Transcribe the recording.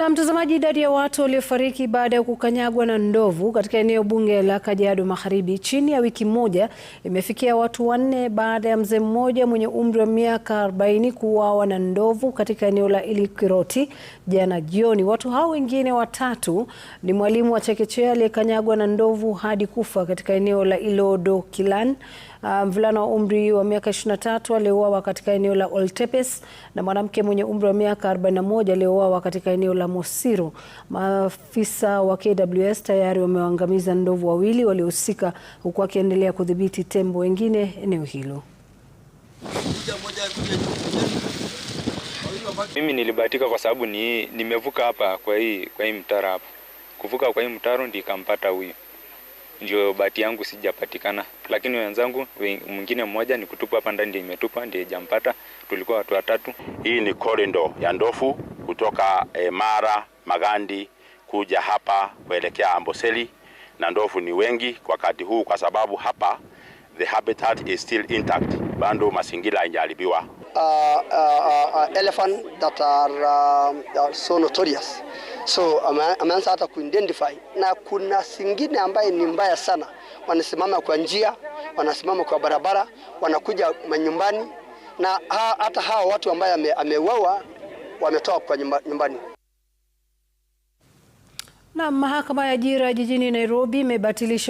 Na mtazamaji, idadi ya watu waliofariki baada ya kukanyagwa na ndovu katika eneo bunge la Kajiado Magharibi chini ya wiki moja imefikia watu 4 baada ya mzee mmoja mwenye umri wa miaka 40 kuuawa na ndovu katika eneo la Ilikiroti jana jioni. Watu hao wengine watatu ni mwalimu wa chekechea aliyekanyagwa na ndovu hadi kufa katika eneo la Ilodo Kilan, mvulana wa umri wa miaka 23 aliyeuawa katika eneo la Oltepes na mwanamke mwenye umri wa miaka 41 aliyeuawa katika eneo la Mosiro. Maafisa wa KWS tayari wamewaangamiza ndovu wawili waliohusika, huku wakiendelea kudhibiti tembo wengine eneo hilo. Mimi nilibahatika kwa sababu nimevuka hapa kwa hii mtaro hapa. Kuvuka kwa hii mtaro ndio ikampata huyu. Ndio bahati yangu sijapatikana. Lakini wenzangu mwingine mmoja ni kutupa hapa ndani ndio imetupa ndio jampata. Tulikuwa watu watatu. Hii ni korido ya ndovu kutoka Mara, Magandi kuja hapa kuelekea Amboseli, na ndovu ni wengi kwa wakati huu kwa sababu hapa the habitat is still intact, bado mazingira hayajaribiwa. Elephant that are so notorious, so ameanza hata kuidentify, na kuna singine ambaye ni mbaya sana, wanasimama kwa njia, wanasimama kwa barabara, wanakuja manyumbani, na hata hao watu ambaye ameuawa wametoka kwa nyumbani. Na mahakama ya ajira jijini Nairobi imebatilisha